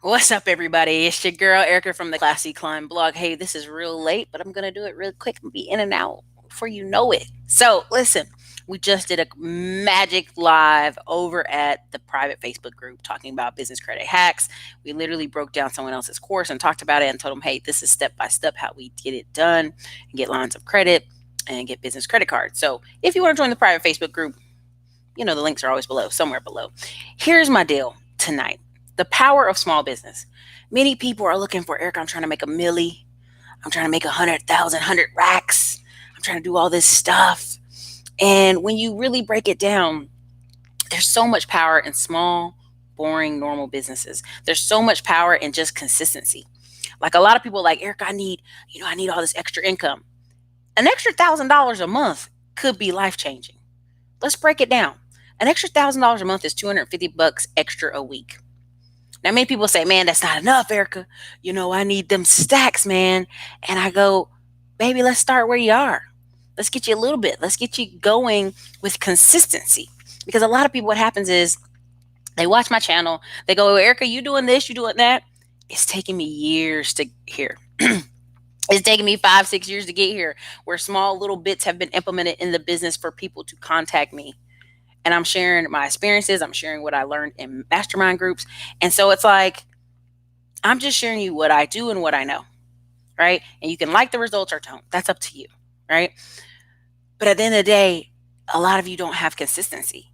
What's up, everybody? It's your girl Erica from the Classy Climb blog. Hey, this is real late, but I'm gonna do it real quick and be in and out before you know it. So, listen, we just did a magic live over at the private Facebook group talking about business credit hacks. We literally broke down someone else's course and talked about it and told them, hey, this is step by step how we get it done and get lines of credit and get business credit cards. So, if you want to join the private Facebook group, the links are always below, somewhere below. Here's my deal tonight: the power of small business. Many people are looking for, Eric, I'm trying to make a milli. I'm trying to make 100,000, 100 racks. I'm trying to do all this stuff. And when you really break it down, there's so much power in small, boring, normal businesses. There's so much power in just consistency. Like a lot of people like, Eric, I need all this extra income. An extra $1,000 a month could be life changing. Let's break it down. An extra $1,000 a month is 250 bucks extra a week. Now, many people say, man, that's not enough, Erica. I need them stacks, man. And I go, baby, let's start where you are. Let's get you a little bit. Let's get you going with consistency. Because a lot of people, what happens is they watch my channel. They go, Erica, you doing this, you doing that. It's taking me years to hear. It's taken me 5-6 years to get here, where small little bits have been implemented in the business for people to contact me. And I'm sharing my experiences. I'm sharing what I learned in mastermind groups. And so it's like, I'm just sharing you what I do and what I know, right? And you can like the results or don't. That's up to you, right? But at the end of the day, a lot of you don't have consistency.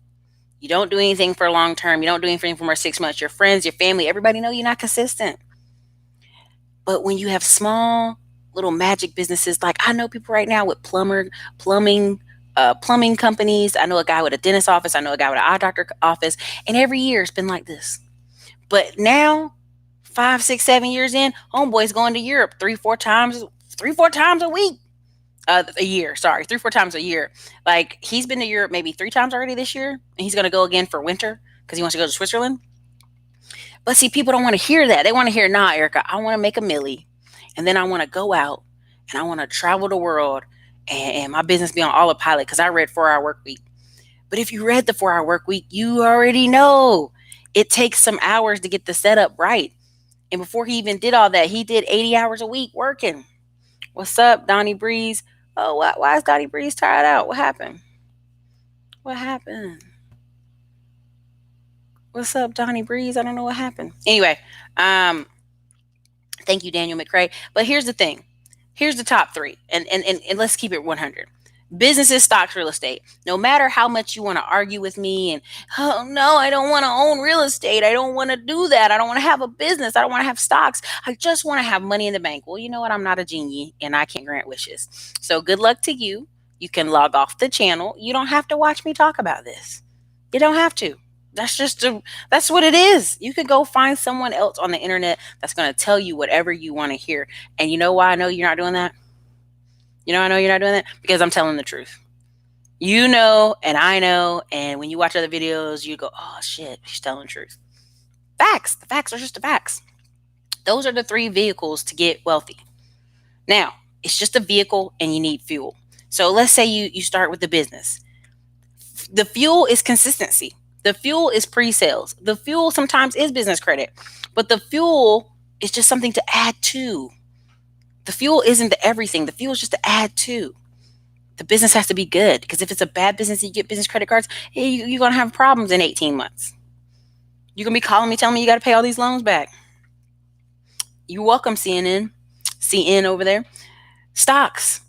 You don't do anything for long term. You don't do anything for more 6 months. Your friends, your family, everybody know you're not consistent. But when you have small little magic businesses, like I know people right now with plumbing companies. I know a guy with a dentist office. I know a guy with an eye doctor office. And every year it's been like this. But now, 5, 6, 7 years in, homeboy's going to Europe three, four times a week. A year, sorry, 3, 4 times a year. Like he's been to Europe maybe 3 times already this year, and he's going to go again for winter because he wants to go to Switzerland. But see, people don't want to hear that. They want to hear, nah, Erica, I want to make a milli, and then I want to go out and I want to travel the world, and my business be on autopilot because I read 4 Hour Work Week. But if you read the 4 Hour Work Week, you already know it takes some hours to get the setup right. And before he even did all that, he did 80 hours a week working. What's up, Donnie Breeze? Oh, why is Donnie Breeze tired out? What happened? What happened? What's up, Donnie Breeze? I don't know what happened. Anyway, um, thank you, Daniel McCrae. But here's the thing. Here's the top three. And let's keep it 100. Businesses, stocks, real estate. No matter how much you want to argue with me and, oh no, I don't want to own real estate. I don't want to do that. I don't want to have a business. I don't want to have stocks. I just want to have money in the bank. Well, you know what? I'm not a genie and I can't grant wishes. So good luck to you. You can log off the channel. You don't have to watch me talk about this. You don't have to. That's what it is. You could go find someone else on the internet that's going to tell you whatever you want to hear. And you know why I know you're not doing that? I know you're not doing that because I'm telling the truth. You know, and I know. And when you watch other videos, you go, oh shit, she's telling the truth. Facts. The facts are just the facts. Those are the three vehicles to get wealthy. Now, it's just a vehicle and you need fuel. So let's say you start with the business. The fuel is consistency. The fuel is pre-sales. The fuel sometimes is business credit. But the fuel is just something to add to. The fuel isn't the everything. The fuel is just to add to. The business has to be good because if it's a bad business, you get business credit cards, you're going to have problems in 18 months. You're going to be calling me, telling me you got to pay all these loans back. You're welcome, CN over there. Stocks.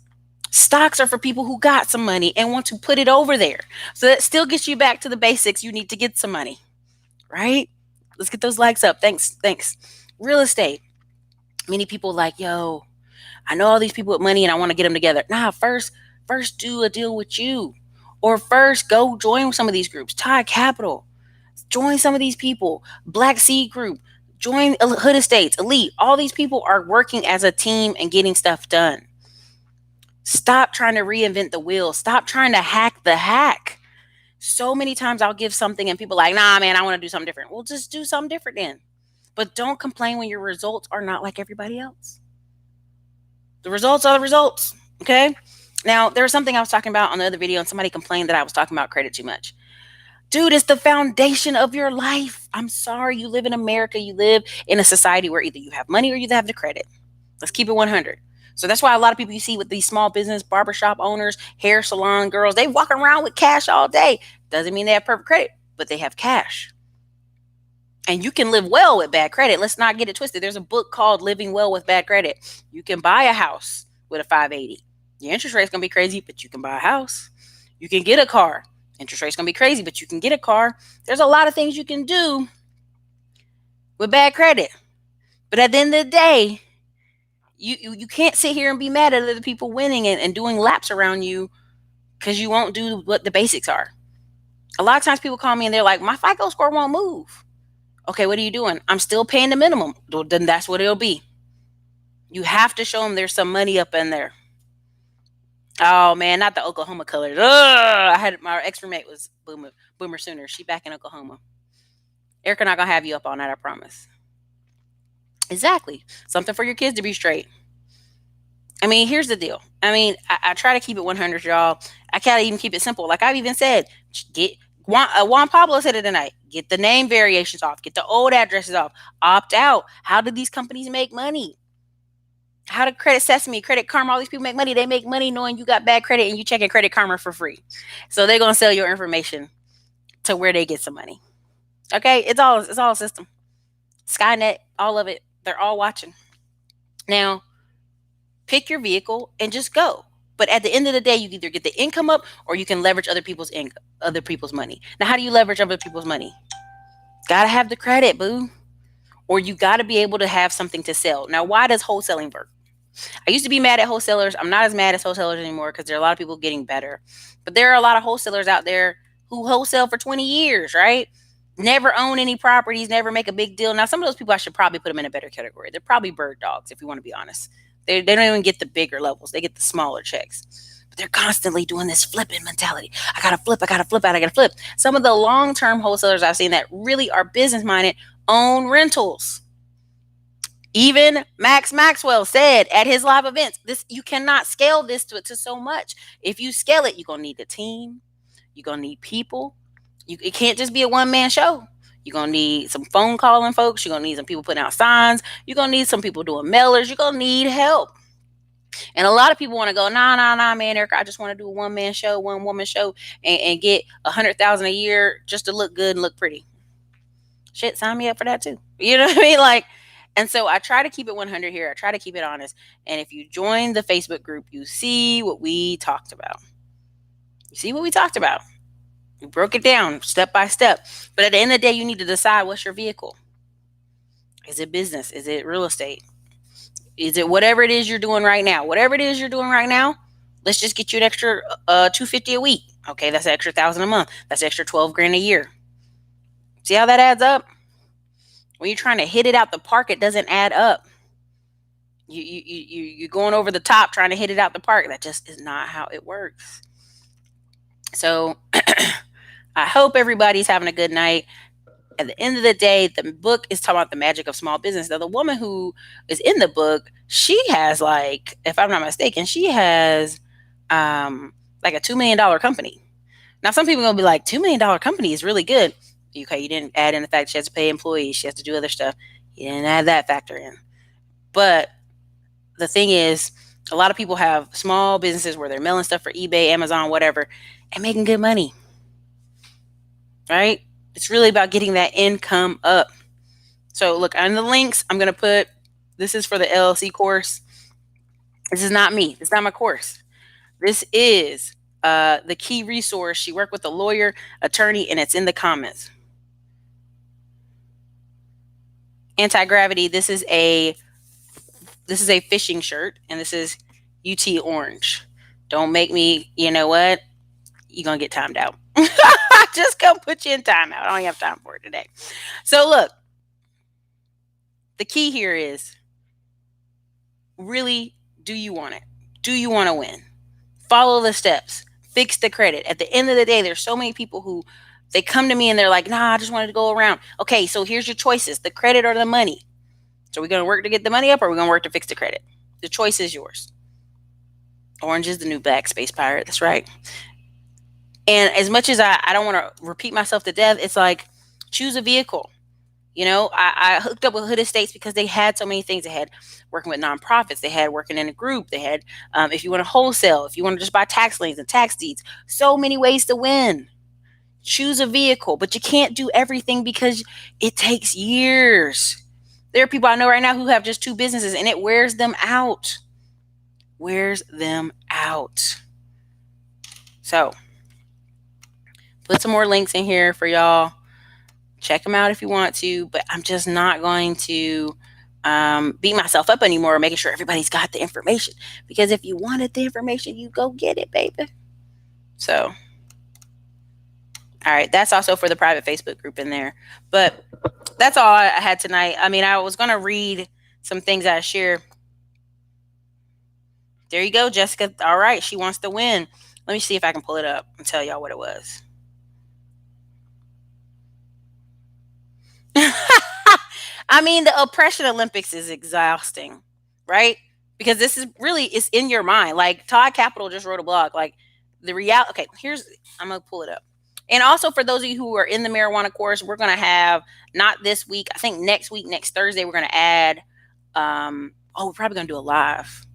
Stocks are for people who got some money and want to put it over there. So that still gets you back to the basics. You need to get some money, right? Let's get those likes up. Thanks. Real estate. Many people like, yo, I know all these people with money and I want to get them together. Nah, first do a deal with you. Or first go join some of these groups. Tide Capital. Join some of these people. Black Seed Group. Join Hood Estates, Elite. All these people are working as a team and getting stuff done. Stop trying to reinvent the wheel. Stop trying to hack the hack. So many times I'll give something and people are like, nah, man, I want to do something different. Well, just do something different then. But don't complain when your results are not like everybody else. The results are the results, okay? Now, there was something I was talking about on the other video, and somebody complained that I was talking about credit too much. Dude, it's the foundation of your life. I'm sorry. You live in America. You live in a society where either you have money or you have the credit. Let's keep it 100. So that's why a lot of people you see with these small business, barbershop owners, hair salon girls, they walk around with cash all day. Doesn't mean they have perfect credit, but they have cash. And you can live well with bad credit. Let's not get it twisted. There's a book called Living Well with Bad Credit. You can buy a house with a 580. Your interest rate's going to be crazy, but you can buy a house. You can get a car. Interest rate's going to be crazy, but you can get a car. There's a lot of things you can do with bad credit. But at the end of the day, you can't sit here and be mad at other people winning and doing laps around you because you won't do what the basics are. A lot of times people call me and they're like, my FICO score won't move. Okay, what are you doing? I'm still paying the minimum. Well, then that's what it'll be. You have to show them there's some money up in there. Oh man, not the Oklahoma colors. Ugh, I had my ex roommate was Boomer Sooner. She back in Oklahoma. Erica not gonna have you up all night, I promise. Exactly. Something for your kids to be straight. I mean, here's the deal. I mean, I try to keep it 100, y'all. I can't even keep it simple. Like I've even said, get Juan Pablo said it tonight. Get the name variations off. Get the old addresses off. Opt out. How do these companies make money? How did Credit Sesame, Credit Karma, all these people make money? They make money knowing you got bad credit and you checking Credit Karma for free. So they're gonna sell your information to where they get some money. Okay, it's all a system. Skynet, all of it. They're all watching. Now, pick your vehicle and just go. But at the end of the day, you either get the income up or you can leverage other people's money. Now, how do you leverage other people's money? Gotta have the credit, boo. Or you gotta be able to have something to sell. Now, why does wholesaling work? I used to be mad at wholesalers. I'm not as mad as wholesalers anymore because there are a lot of people getting better. But there are a lot of wholesalers out there who wholesale for 20 years, right? Never own any properties, never make a big deal. Now, some of those people, I should probably put them in a better category. They're probably bird dogs, if you want to be honest. They don't even get the bigger levels. They get the smaller checks. But they're constantly doing this flipping mentality. I got to flip, I got to flip, I got to flip. Some of the long-term wholesalers I've seen that really are business-minded own rentals. Even Max Maxwell said at his live events, this you cannot scale this to so much. If you scale it, you're going to need a team. You're going to need people. It can't just be a one-man show. You're going to need some phone calling folks. You're going to need some people putting out signs. You're going to need some people doing mailers. You're going to need help. And a lot of people want to go, nah, man, Erica, I just want to do a one-man show, one-woman show, and get 100,000 a year just to look good and look pretty. Shit, sign me up for that too. You know what I mean? Like, and so I try to keep it 100 here. I try to keep it honest. And if you join the Facebook group, you see what we talked about. You see what we talked about. We broke it down step by step. But at the end of the day, you need to decide what's your vehicle. Is it business? Is it real estate? Is it whatever it is you're doing right now? Whatever it is you're doing right now, let's just get you an extra $250 a week. Okay, that's an extra $1,000 a month. That's an extra 12 grand a year. See how that adds up? When you're trying to hit it out the park, it doesn't add up. You're going over the top trying to hit it out the park. That just is not how it works. So I hope everybody's having a good night. At the end of the day, the book is talking about the magic of small business. Now, the woman who is in the book, she has like, if I'm not mistaken, she has like a $2 million company. Now, some people are going to be like, $2 million company is really good. Okay, you didn't add in the fact she has to pay employees. She has to do other stuff. You didn't add that factor in. But the thing is, a lot of people have small businesses where they're mailing stuff for eBay, Amazon, whatever, and making good money. Right? It's really about getting that income up. So look, on the links, I'm going to put, this is for the LLC course. This is not me. It's not my course. This is the key resource. She worked with a lawyer, attorney, and it's in the comments. Anti-gravity. This is a fishing shirt, and this is UT orange. Don't make me, you know what? You're going to get timed out. Just come put you in timeout. I don't have time for it today. So look, the key here is really, do you want it? Do you want to win? Follow the steps. Fix the credit. At the end of the day, there's so many people who they come to me and they're like, nah, I just wanted to go around. Okay, so here's your choices, the credit or the money. So we're going to work to get the money up or we're going to work to fix the credit. The choice is yours. Orange is the new black space pirate. That's right. And as much as I don't want to repeat myself to death, it's like, choose a vehicle. I hooked up with Hood Estates because they had so many things. They had working with nonprofits. They had working in a group. They had, if you want to wholesale, if you want to just buy tax liens and tax deeds, so many ways to win. Choose a vehicle, but you can't do everything because it takes years. There are people I know right now who have just two businesses and it wears them out. Wears them out. So put some more links in here for y'all. Check them out if you want to, but I'm just not going to beat myself up anymore, making sure everybody's got the information. Because if you wanted the information, you go get it, baby. So, all right, that's also for the private Facebook group in there. But that's all I had tonight. I mean, I was going to read some things I share. There you go, Jessica. All right, she wants to win. Let me see if I can pull it up and tell y'all what it was. I mean, the oppression Olympics is exhausting, right? Because this is really, it's in your mind. Like Todd Capital just wrote a blog. Like the reality. Okay, here's, I'm gonna pull it up. And also for those of you who are in the marijuana course, we're gonna have, not this week, I think next week, next Thursday, we're gonna add. We're probably gonna do a live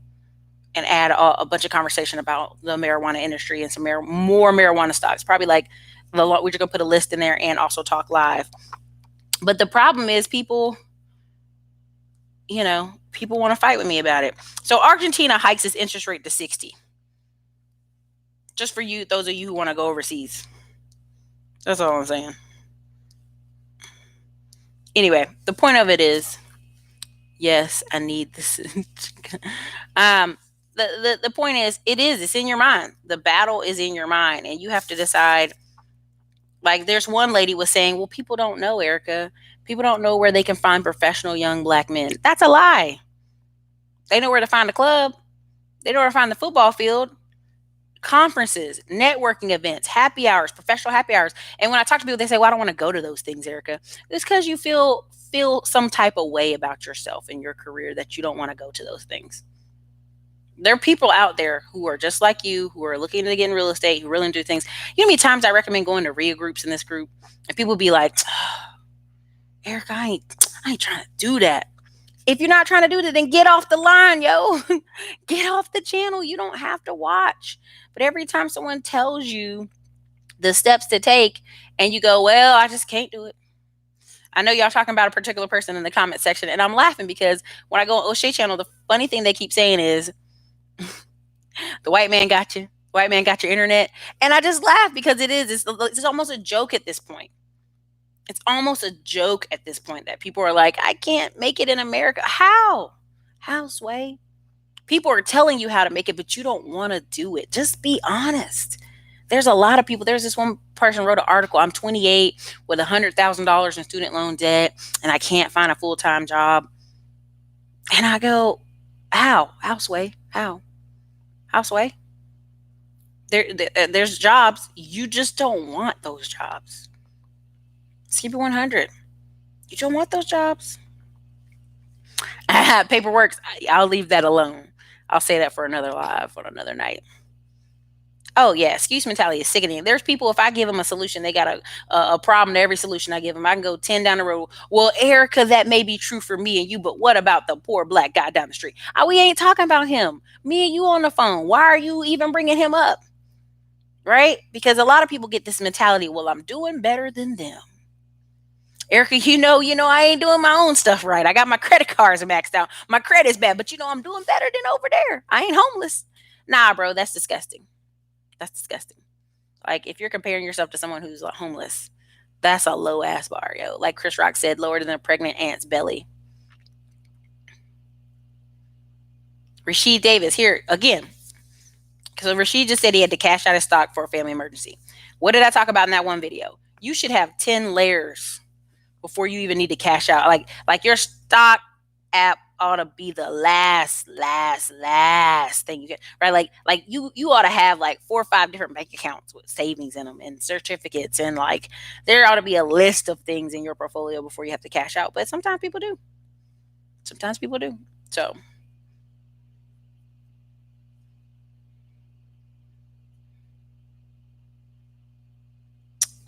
and add a bunch of conversation about the marijuana industry and some more marijuana stocks. Probably like we're just gonna put a list in there and also talk live. But the problem is people want to fight with me about it. So Argentina hikes its interest rate to 60. Just for you, those of you who want to go overseas. That's all I'm saying. Anyway, the point of it is, yes, I need this. The point is, it's in your mind. The battle is in your mind, and you have to decide. Like, there's one lady was saying, well, people don't know, Erica. People don't know where they can find professional young black men. That's a lie. They know where to find the club. They know where to find the football field, conferences, networking events, happy hours, professional happy hours. And when I talk to people, they say, well, I don't want to go to those things, Erica. It's because you feel some type of way about yourself and your career that you don't want to go to those things. There are people out there who are just like you, who are looking to get in real estate, who really do things. You know how many times I recommend going to RIA groups in this group? And people be like, oh, Erica, I ain't trying to do that. If you're not trying to do that, then get off the line, yo. Get off the channel. You don't have to watch. But every time someone tells you the steps to take and you go, well, I just can't do it. I know y'all talking about a particular person in the comment section, and I'm laughing because when I go on O'Shea channel, the funny thing they keep saying is, the white man got you. White man got your internet. And I just laugh because it's almost a joke at this point. It's almost a joke at this point that people are like, I can't make it in America. How? How, Sway? People are telling you how to make it, but you don't want to do it. Just be honest. There's a lot of people. There's this one person wrote an article. I'm 28 with $100,000 in student loan debt, and I can't find a full-time job. And I go, how? How, Sway? How? How, Sway? There's jobs. You just don't want those jobs. Let's keep it 100. You don't want those jobs. Paperwork. I'll leave that alone. I'll say that for another live on another night. Oh yeah, excuse mentality is sickening. There's people, if I give them a solution, they got a problem to every solution I give them. I can go 10 down the road. Well, Erica, that may be true for me and you, but what about the poor black guy down the street? We ain't talking about him. Me and you on the phone. Why are you even bringing him up? Right? Because a lot of people get this mentality, well, I'm doing better than them. Erica, I ain't doing my own stuff right. I got my credit cards maxed out. My credit's bad, but I'm doing better than over there. I ain't homeless. Nah, bro, that's disgusting. That's disgusting. Like, if you're comparing yourself to someone who's homeless, that's a low ass bar, yo. Like Chris Rock said, lower than a pregnant ant's belly. Rasheed Davis, here again. Because Rasheed just said he had to cash out his stock for a family emergency. What did I talk about in that one video? You should have 10 layers before you even need to cash out. Like your stock app ought to be the last thing you get, right? Like you ought to have like 4 or 5 different bank accounts with savings in them and certificates, and like there ought to be a list of things in your portfolio before you have to cash out. But sometimes people do. So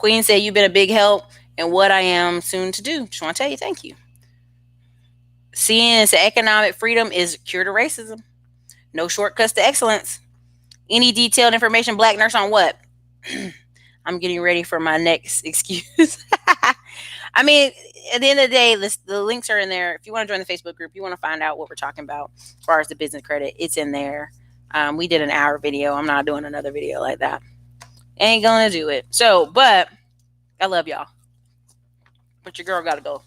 Queen said, you've been a big help in what I am soon to do. Just want to tell you thank you. CN said, economic freedom is cure to racism. No shortcuts to excellence. Any detailed information, black nurse, on what? I'm getting ready for my next excuse. I mean, at the end of the day, the links are in there. If you want to join the Facebook group, you want to find out what we're talking about as far as the business credit, it's in there. We did an hour video. I'm not doing another video like that. Ain't gonna do it. So, but I love y'all. But your girl gotta go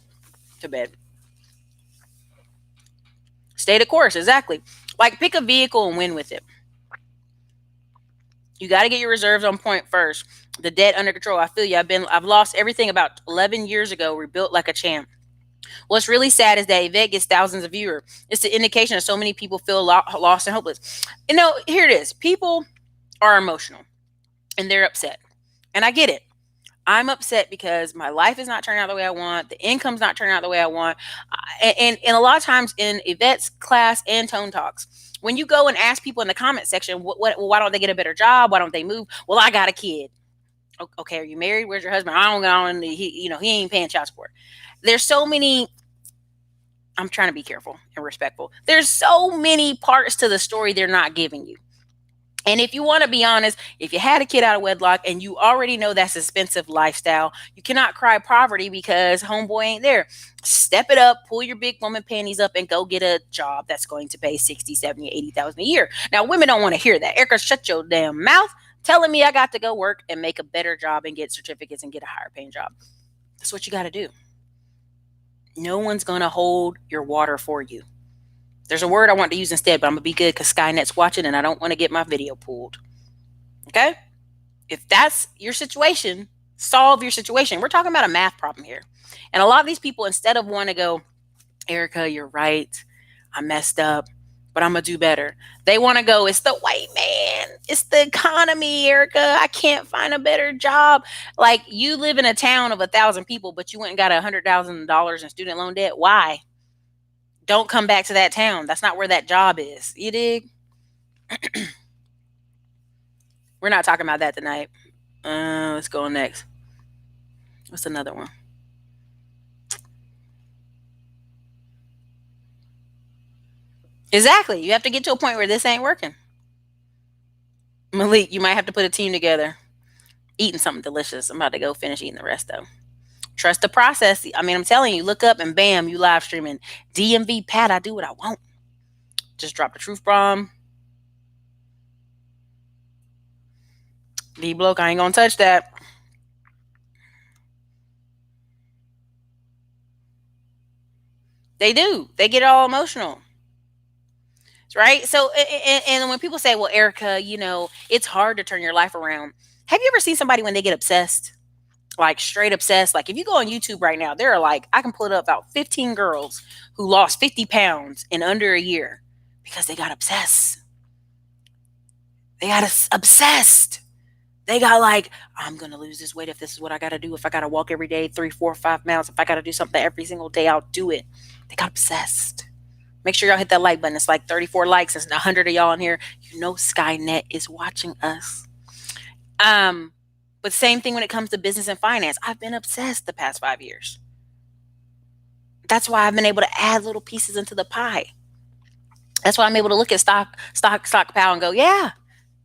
to bed. Stay the course, exactly. Like, pick a vehicle and win with it. You got to get your reserves on point first. The debt under control. I feel you. I've lost everything about 11 years ago. Rebuilt like a champ. What's really sad is that Yvette gets thousands of viewers. It's the indication that so many people feel lost and hopeless. Here it is. People are emotional and they're upset. And I get it. I'm upset because my life is not turning out the way I want. The income's not turning out the way I want. And a lot of times in Yvette's class and Tone Talks, when you go and ask people in the comment section, why don't they get a better job? Why don't they move? Well, I got a kid. Okay, are you married? Where's your husband? I don't know. He ain't paying child support. There's so many. I'm trying to be careful and respectful. There's so many parts to the story they're not giving you. And if you want to be honest, if you had a kid out of wedlock and you already know that's expensive lifestyle, you cannot cry poverty because homeboy ain't there. Step it up, pull your big woman panties up and go get a job that's going to pay 60, 70, 80,000 a year. Now, women don't want to hear that. Erica, shut your damn mouth telling me I got to go work and make a better job and get certificates and get a higher paying job. That's what you got to do. No one's going to hold your water for you. There's a word I want to use instead, but I'm going to be good because Skynet's watching and I don't want to get my video pulled. Okay? If that's your situation, solve your situation. We're talking about a math problem here. And a lot of these people, instead of wanting to go, Erica, you're right. I messed up, but I'm going to do better. They want to go, it's the white man. It's the economy, Erica. I can't find a better job. Like, you live in a town of 1,000 people, but you went and got $100,000 in student loan debt. Why? Don't come back to that town. That's not where that job is. You dig? We're not talking about that tonight. Let's go on next. What's another one? Exactly. You have to get to a point where this ain't working. Malik, you might have to put a team together. Eating something delicious. I'm about to go finish eating the rest, though. Trust the process. I mean, I'm telling you, look up and bam, you live streaming. DMV Pat, I do what I want. Just drop the truth bomb. D bloke, I ain't gonna touch that. They do. They get all emotional. Right? So, and when people say, well, Erica, it's hard to turn your life around. Have you ever seen somebody when they get obsessed? Like, straight obsessed? Like, if you go on YouTube right now, there are like, I can pull it up, about 15 girls who lost 50 pounds in under a year because they got obsessed. They got obsessed. They got like, I'm going to lose this weight if this is what I got to do. If I got to walk every day, 3, 4, 5 miles, if I got to do something every single day, I'll do it. They got obsessed. Make sure y'all hit that like button. It's like 34 likes. There's 100 of y'all in here. Skynet is watching us. But same thing when it comes to business and finance. I've been obsessed the past 5 years. That's why I've been able to add little pieces into the pie. That's why I'm able to look at stock pal and go, yeah,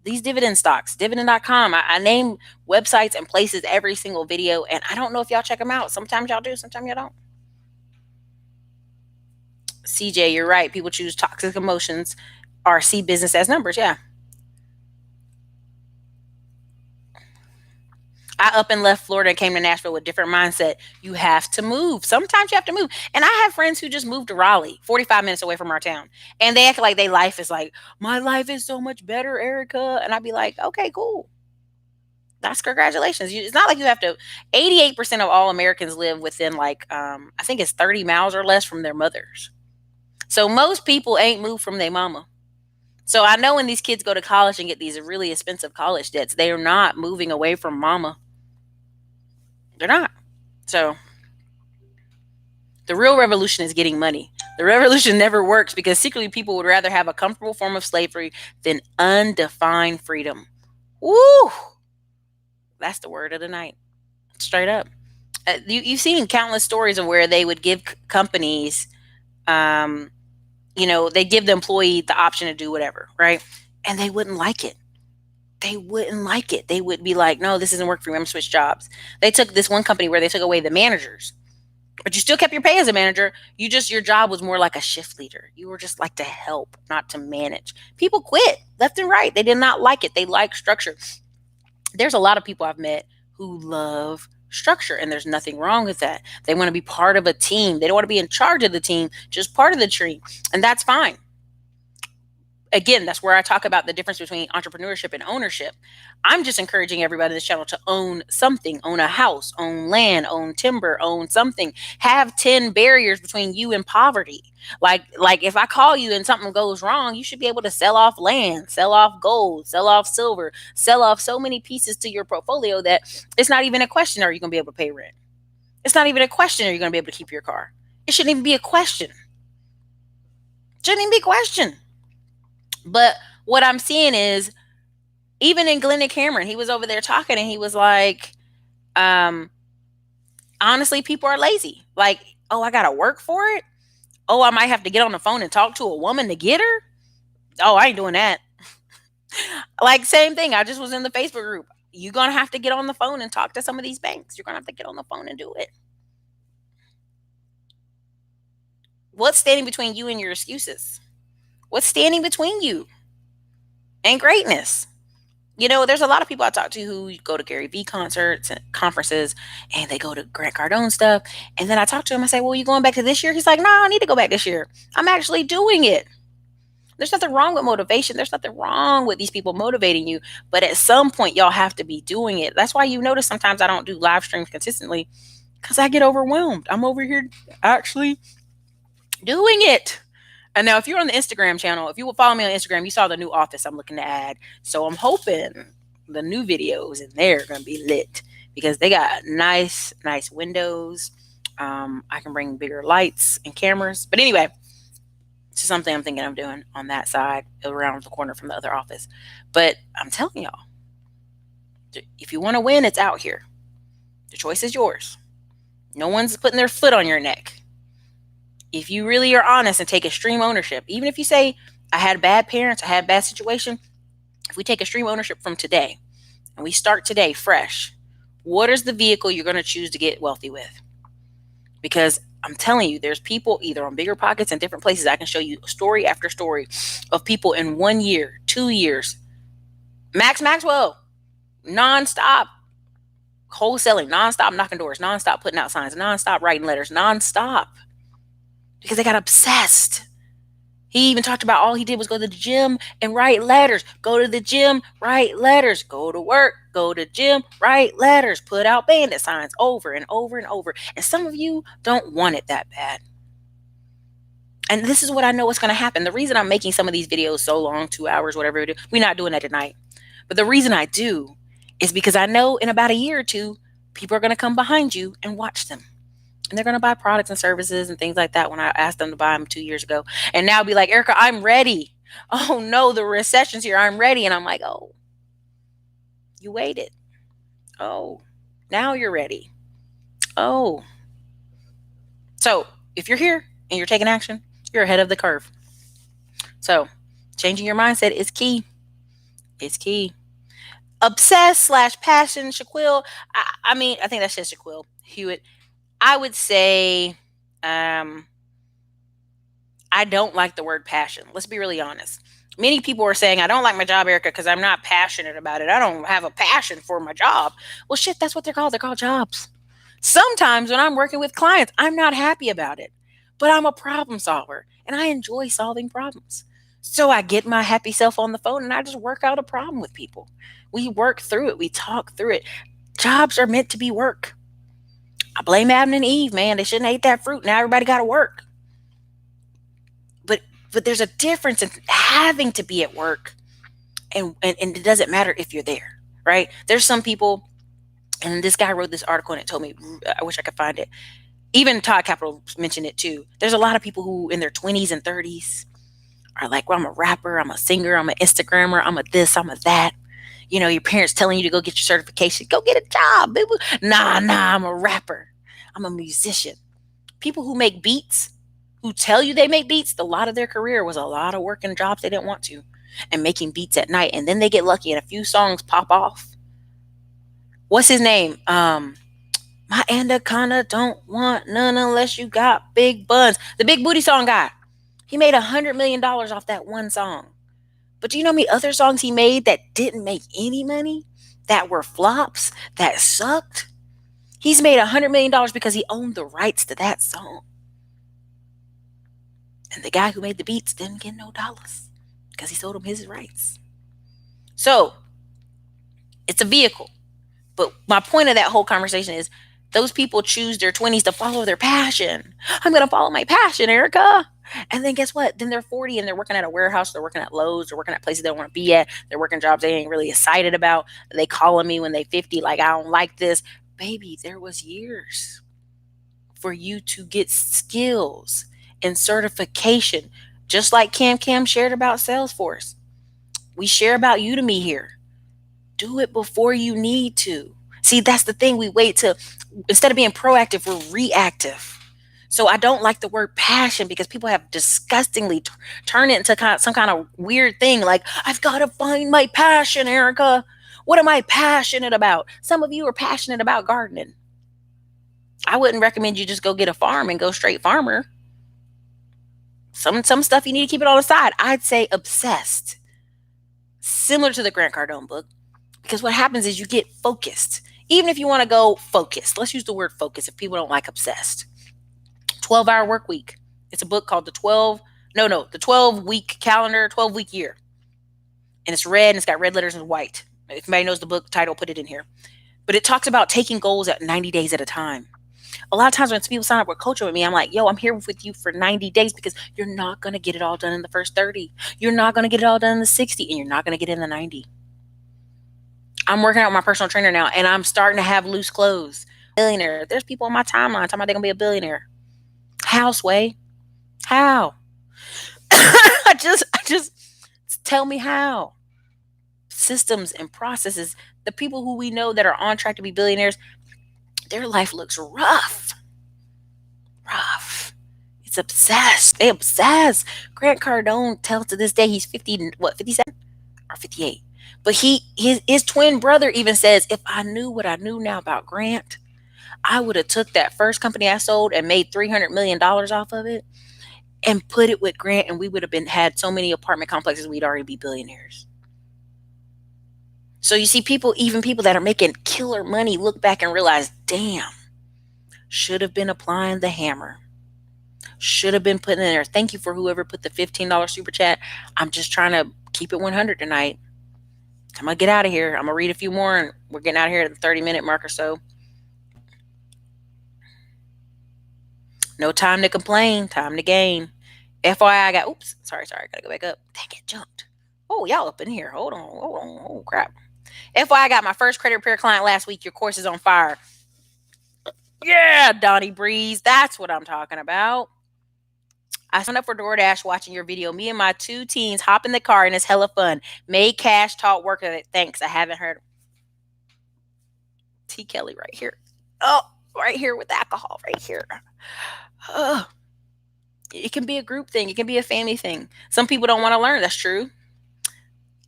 these dividend stocks, dividend.com. I name websites and places every single video. And I don't know if y'all check them out. Sometimes y'all do, sometimes y'all don't. CJ, you're right. People choose toxic emotions or see business as numbers. Yeah. I up and left Florida and came to Nashville with a different mindset. You have to move. Sometimes you have to move. And I have friends who just moved to Raleigh, 45 minutes away from our town. And they act like their life is like, my life is so much better, Erica. And I'd be like, okay, cool. That's congratulations. It's not like you have to. 88% of all Americans live within like, I think it's 30 miles or less from their mothers. So most people ain't moved from their mama. So I know when these kids go to college and get these really expensive college debts, they are not moving away from mama. They're not. So the real revolution is getting money. The revolution never works because secretly people would rather have a comfortable form of slavery than undefined freedom. Woo! That's the word of the night. straight up. You've seen countless stories of where they would give companies, um, they give the employee the option to do whatever, right? And they wouldn't like it. They wouldn't like it. They would be like, no, this doesn't work for me. I'm gonna switch jobs. They took this one company where they took away the managers, but you still kept your pay as a manager. Your job was more like a shift leader. You were just like to help, not to manage. People quit left and right. They did not like it. They like structure. There's a lot of people I've met who love structure, and there's nothing wrong with that. They want to be part of a team. They don't want to be in charge of the team, just part of the team, and that's fine. Again, that's where I talk about the difference between entrepreneurship and ownership. I'm just encouraging everybody in this channel to own something, own a house, own land, own timber, own something. Have 10 barriers between you and poverty. Like if I call you and something goes wrong, you should be able to sell off land, sell off gold, sell off silver, sell off so many pieces to your portfolio that it's not even a question, are you going to be able to pay rent? It's not even a question, are you going to be able to keep your car? It shouldn't even be a question. Shouldn't even be a question. But what I'm seeing is, even in Glenn and Cameron, he was over there talking and he was like, um, honestly, people are lazy. Like, oh, I got to work for it. Oh, I might have to get on the phone and talk to a woman to get her. Oh, I ain't doing that. Like, same thing. I just was in the Facebook group. You're going to have to get on the phone and talk to some of these banks. You're going to have to get on the phone and do it. What's standing between you and your excuses? What's standing between you and greatness? There's a lot of people I talk to who go to Gary Vee concerts and conferences, and they go to Grant Cardone stuff. And then I talk to him. I say, well, you going back to this year? He's like, no, I need to go back this year. I'm actually doing it. There's nothing wrong with motivation. There's nothing wrong with these people motivating you. But at some point, y'all have to be doing it. That's why you notice sometimes I don't do live streams consistently, because I get overwhelmed. I'm over here actually doing it. And now, if you're on the Instagram channel, if you will follow me on Instagram, you saw the new office I'm looking to add. So I'm hoping the new videos in there are going to be lit, because they got nice windows. I can bring bigger lights and cameras. But anyway, it's just something I'm thinking of doing on that side around the corner from the other office. But I'm telling y'all, if you want to win, it's out here. The choice is yours. No one's putting their foot on your neck. If you really are honest and take extreme ownership, even if you say, I had bad parents, I had bad situation, if we take extreme ownership from today and we start today fresh, what is the vehicle you're going to choose to get wealthy with? Because I'm telling you, there's people either on Bigger Pockets and different places. I can show you story after story of people in 1 year, 2 years, Maxwell, nonstop wholesaling, nonstop knocking doors, nonstop putting out signs, nonstop writing letters, nonstop. Because they got obsessed. He even talked about all he did was go to the gym and write letters. Go to the gym, write letters. Go to work, go to gym, write letters. Put out bandit signs over and over and over. And some of you don't want it that bad. And this is what I know what's going to happen. The reason I'm making some of these videos so long, 2 hours, whatever we do, we're not doing that tonight. But the reason I do is because I know in about a year or two, people are going to come behind you and watch them. And they're going to buy products and services and things like that when I asked them to buy them 2 years ago. And now be like, Erica, I'm ready. Oh no, the recession's here. I'm ready. And I'm like, oh, you waited. Oh, now you're ready. Oh. So if you're here and you're taking action, you're ahead of the curve. So changing your mindset is key. It's key. Obsessed / passion, Shaquille. I think that's just Shaquille Hewitt. I would say, I don't like the word passion. Let's be really honest. Many people are saying, I don't like my job, Erica, because I'm not passionate about it. I don't have a passion for my job. Well, shit, that's what they're called. They're called jobs. Sometimes when I'm working with clients, I'm not happy about it, but I'm a problem solver and I enjoy solving problems. So I get my happy self on the phone and I just work out a problem with people. We work through it. We talk through it. Jobs are meant to be work. I blame Adam and Eve, man. They shouldn't have ate that fruit. Now everybody got to work. But there's a difference in having to be at work, and it doesn't matter if you're there, right? There's some people, and this guy wrote this article and it told me, I wish I could find it. Even Todd Capital mentioned it too. There's a lot of people who in their 20s and 30s are like, well, I'm a rapper, I'm a singer, I'm an Instagrammer, I'm a this, I'm a that. Your parents telling you to go get your certification, go get a job. Nah, I'm a rapper. I'm a musician. People who make beats, who tell you they make beats, a lot of their career was a lot of working jobs they didn't want to and making beats at night. And then they get lucky and a few songs pop off. What's his name? My anaconda don't want none unless you got big buns. The big booty song guy. He made $100 million off that one song. But do you know how many other songs he made that didn't make any money? That were flops? That sucked? He's made $100 million because he owned the rights to that song. And the guy who made the beats didn't get no dollars because he sold him his rights. So it's a vehicle. But my point of that whole conversation is those people choose their 20s to follow their passion. I'm going to follow my passion, Erica. And then guess what? Then they're 40 and they're working at a warehouse. They're working at Lowe's. They're working at places they don't want to be at. They're working jobs they ain't really excited about. They calling me when they 50 like, I don't like this. Baby, there was years for you to get skills and certification. Just like Cam shared about Salesforce. We share about Udemy here. Do it before you need to. See, that's the thing. We wait to, instead of being proactive, we're reactive. So I don't like the word passion because people have disgustingly turned it into some kind of weird thing. Like, I've got to find my passion, Erica. What am I passionate about? Some of you are passionate about gardening. I wouldn't recommend you just go get a farm and go straight farmer. Some stuff you need to keep it on the side. I'd say obsessed. Similar to the Grant Cardone book. Because what happens is you get focused. Even if you want to go focused, let's use the word focus if people don't like obsessed. 12-hour work week. It's a book called the 12-week calendar, 12-week year. And it's red and it's got red letters and white. If anybody knows the book title, put it in here. But it talks about taking goals at 90 days at a time. A lot of times when people sign up with coaching with me, I'm like, yo, I'm here with you for 90 days because you're not going to get it all done in the first 30. You're not going to get it all done in the 60 and you're not going to get it in the 90. I'm working out with my personal trainer now and I'm starting to have loose clothes. Billionaire. There's people on my timeline talking about they're going to be a billionaire. How, Sway? How? I just tell me how. Systems and processes. The people who we know that are on track to be billionaires, their life looks rough. Rough. It's obsessed. They obsessed. Grant Cardone tells to this day he's 50, 57 or 58. But his twin brother even says, if I knew what I knew now about Grant, I would have took that first company I sold and made $300 million off of it and put it with Grant, and we would have had so many apartment complexes we'd already be billionaires. So you see even people that are making killer money look back and realize, damn, should have been applying the hammer. Should have been putting in there. Thank you for whoever put the $15 super chat. I'm just trying to keep it 100 tonight. I'm going to get out of here. I'm going to read a few more and we're getting out of here at the 30-minute mark or so. No time to complain. Time to gain. FYI, sorry. I got to go back up. Dang it, jumped. Oh, y'all up in here. Hold on. Oh, crap. FYI, I got my first credit repair client last week. Your course is on fire. Yeah, Donnie Breeze. That's what I'm talking about. I signed up for DoorDash watching your video. Me and my 2 teens hop in the car and it's hella fun. Made cash, taught work of it. Thanks. I haven't heard. T. Kelly right here. Oh, right here with alcohol. Right here. It can be a group thing. It can be a family thing. Some people don't want to learn. That's true.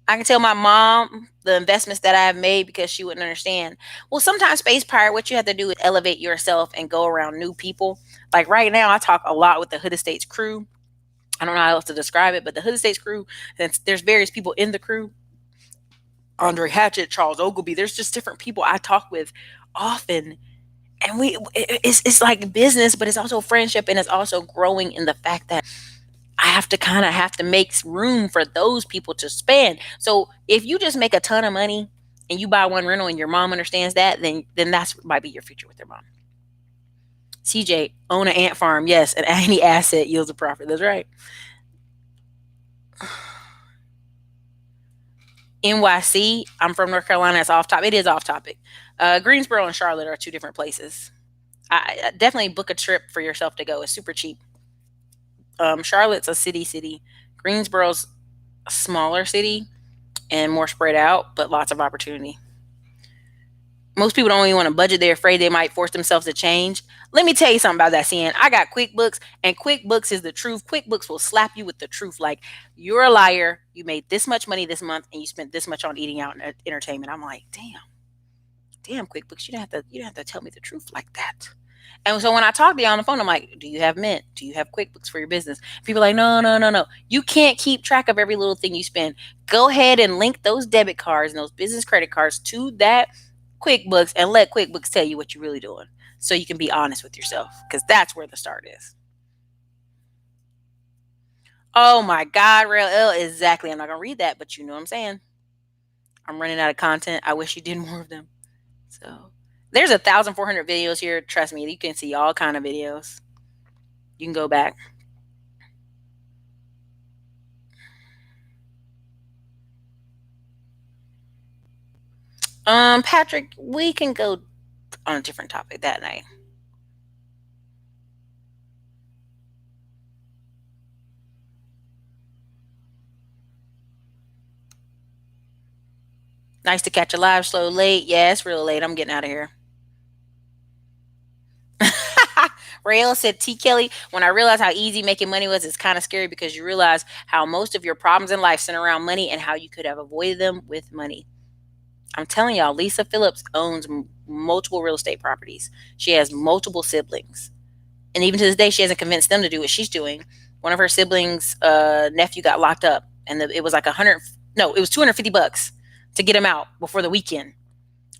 I can tell my mom the investments that I have made because she wouldn't understand. Well, sometimes Space Pirate, what you have to do is elevate yourself and go around new people. Like right now, I talk a lot with the Hood Estates crew. I don't know how else to describe it, but the Hood Estates crew, there's various people in the crew. Andre Hatchett, Charles Ogilvy, there's just different people I talk with often. And it's like business, but it's also friendship, and it's also growing in the fact that I have to make room for those people to spend. So if you just make a ton of money and you buy one rental and your mom understands that, then that's might be your future with your mom. CJ, own an ant farm. Yes, and any asset yields a profit. That's right. NYC, I'm from North Carolina. It's off topic. It is off topic. Greensboro and Charlotte are 2 different places. I definitely book a trip for yourself to go. It's super cheap. Charlotte's a city. Greensboro's a smaller city. and more spread out, but lots of opportunity. Most people don't even want to budget. They're afraid they might force themselves to change. Let me tell you something about that, CN. I got QuickBooks, and QuickBooks is the truth. QuickBooks will slap you with the truth. Like, you're a liar. You made this much money this month, and you spent this much on eating out and entertainment. I'm like, damn, QuickBooks. You don't have to tell me the truth like that. And so when I talk to you on the phone, I'm like, do you have Mint? Do you have QuickBooks for your business? People are like, no, no, no, no. You can't keep track of every little thing you spend. Go ahead and link those debit cards and those business credit cards to that QuickBooks and let QuickBooks tell you what you're really doing so you can be honest with yourself, because that's where the start is. Oh my God, Rail L, exactly. I'm not going to read that, but you know what I'm saying. I'm running out of content. I wish you did more of them. So there's 1,400 videos here. Trust me, you can see all kind of videos. You can go back. Patrick, we can go on a different topic that night. Nice to catch a live slow late. Yeah, it's real late. I'm getting out of here. Rael said, T. Kelly, when I realized how easy making money was, it's kind of scary because you realize how most of your problems in life center around money and how you could have avoided them with money. I'm telling y'all, Lisa Phillips owns multiple real estate properties. She has multiple siblings. And even to this day, she hasn't convinced them to do what she's doing. One of her siblings' nephew got locked up, and it was like 100. No, it was $250 to get him out before the weekend.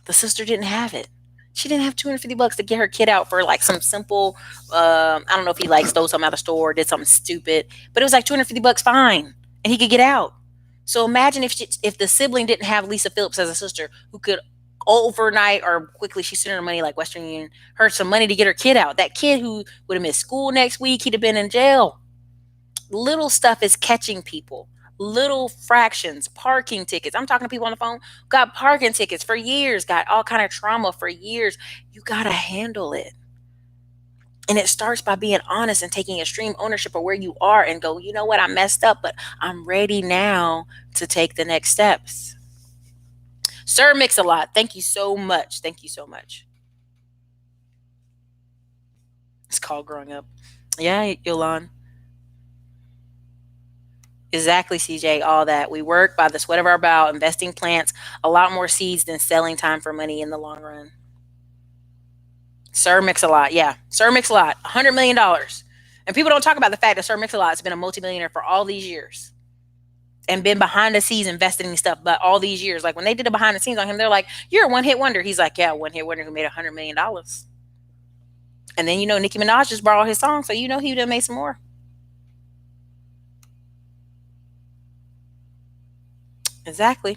The sister didn't have it. She didn't have $250 to get her kid out for like some simple. I don't know if he like stole something out of the store, or did something stupid, but it was like $250 fine, and he could get out. So imagine if the sibling didn't have Lisa Phillips as a sister who could overnight or quickly, she sent her money like Western Union, her some money to get her kid out. That kid who would have missed school next week, he'd have been in jail. Little stuff is catching people. Little fractions, parking tickets. I'm talking to people on the phone, got parking tickets for years, got all kind of trauma for years. You gotta handle it. And it starts by being honest and taking extreme ownership of where you are and go, you know what, I messed up, but I'm ready now to take the next steps. Sir Mix a Lot, thank you so much. Thank you so much. It's called growing up. Yeah, Yolan. Exactly, CJ. All that. We work by the sweat of our brow, investing plants, a lot more seeds than selling time for money in the long run. Sir Mix a Lot. Yeah. Sir Mix a Lot. $100 million. And people don't talk about the fact that Sir Mix a Lot has been a multimillionaire for all these years and been behind the scenes investing in stuff. But all these years, like when they did the behind the scenes on him, they're like, you're a one hit wonder. He's like, yeah, one hit wonder who made $100 million. And then, Nicki Minaj just borrowed his song. So, he would have made some more. Exactly.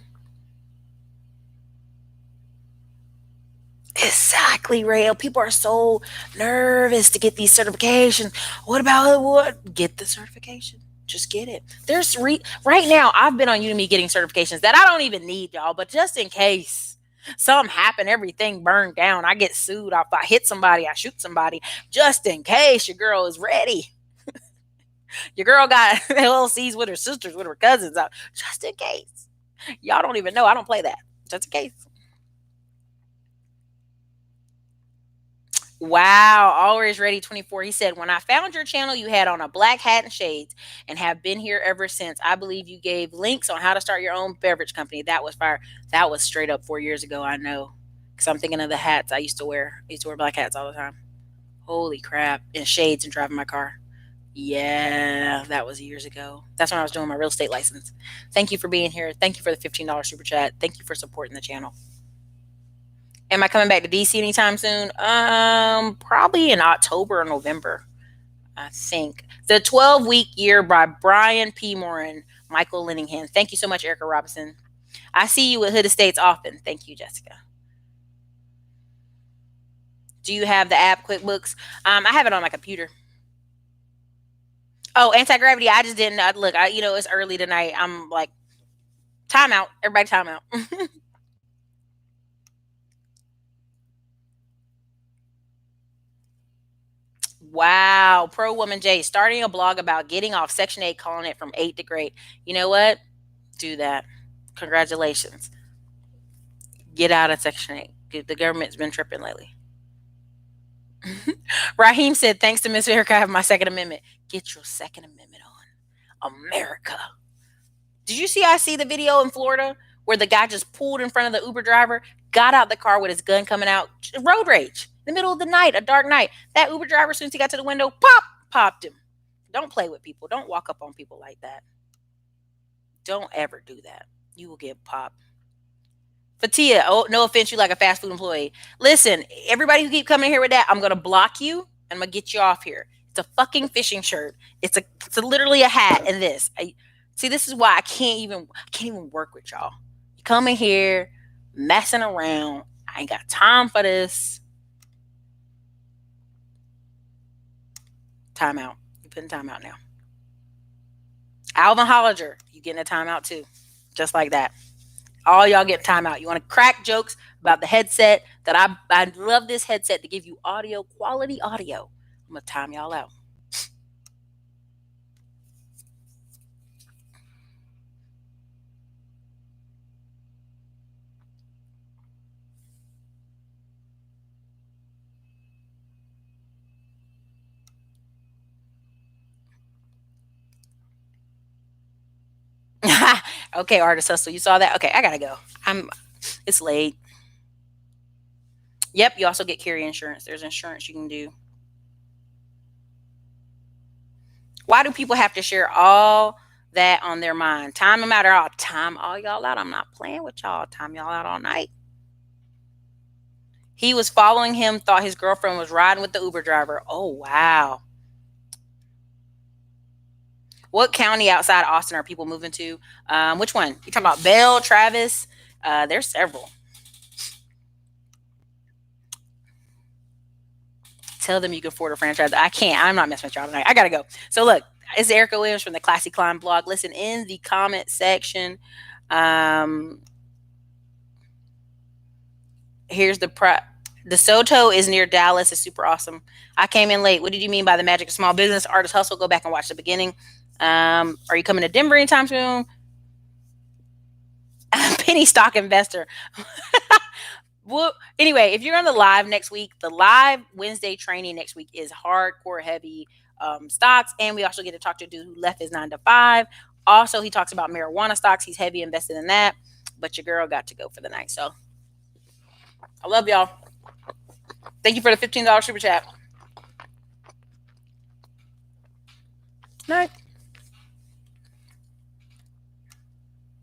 Exactly, Rail. People are so nervous to get these certifications. What about what? Get the certification. Just get it. Right now. I've been on Udemy getting certifications that I don't even need, y'all. But just in case something happened, everything burned down, I get sued. If I hit somebody, I shoot somebody. Just in case your girl is ready. Your girl got LLCs with her sisters, with her cousins out. Just in case. Y'all don't even know. I don't play that. Just in case. Wow, always ready 24. He said, when I found your channel, you had on a black hat and shades and have been here ever since. I believe you gave links on how to start your own beverage company. That was fire. That was straight up 4 years ago. I know. Because I'm thinking of the hats I used to wear. I used to wear black hats all the time. Holy crap. And shades and driving my car. Yeah, that was years ago. That's when I was doing my real estate license. Thank you for being here. Thank you for the $15 super chat. Thank you for supporting the channel. Am I coming back to DC anytime soon? Probably in October or November, I think. The 12-week year by Brian P. Morin, Michael Linningham. Thank you so much, Erica Robinson. I see you at Hood Estates often. Thank you, Jessica. Do you have the app QuickBooks? I have it on my computer. Oh, anti-gravity. I just didn't look. It's early tonight. I'm like, timeout. Everybody, timeout. Wow. Pro Woman J starting a blog about getting off Section 8, calling it from 8 to great. You know what? Do that. Congratulations. Get out of Section 8. The government's been tripping lately. Raheem said, thanks to Miss Erica, I have my Second Amendment. Get your Second Amendment on. America. Did you see? I see the video in Florida where the guy just pulled in front of the Uber driver, got out the car with his gun coming out, road rage, in the middle of the night, a dark night. That Uber driver, as soon as he got to the window, popped him. Don't play with people. Don't walk up on people like that. Don't ever do that. You will get popped. Fatia, oh, no offense, you like a fast food employee. Listen, everybody who keep coming here with that, I'm gonna block you and I'm gonna get you off here. It's a fucking fishing shirt. It's literally a hat and this. See, this is why I can't even work with y'all. You coming here messing around. I ain't got time for this. Timeout. You putting timeout now. Alvin Hollinger, you getting a timeout too. Just like that. All y'all get timeout. You want to crack jokes about the headset that I love this headset to give you quality audio. I'm gonna time y'all out. Okay, artist hustle. You saw that? Okay, I gotta go. It's late. Yep, you also get carry insurance. There's insurance you can do. Why do people have to share all that on their mind? Time them out, or I'll time all y'all out. I'm not playing with y'all. Time y'all out all night. He was following him, thought his girlfriend was riding with the Uber driver. Oh, wow. What county outside Austin are people moving to? Which one? You talking about Bell, Travis? There's several. Tell them you can afford a franchise. I can't. I'm not messing with y'all tonight. I gotta go. So look, it's Erica Williams from the Classy Climb blog. Listen, in the comment section, um, here's the prep. DeSoto is near Dallas. It's super awesome. I came in late. What did you mean by the magic of small business? Artist hustle. Go back and watch the beginning. Are you coming to Denver anytime soon? Penny stock investor. Well, anyway, if you're on the live next week, the live Wednesday training next week is hardcore heavy stocks. And we also get to talk to a dude who left his 9 to 5. Also, he talks about marijuana stocks. He's heavy invested in that. But your girl got to go for the night. So I love y'all. Thank you for the $15 super chat. Night.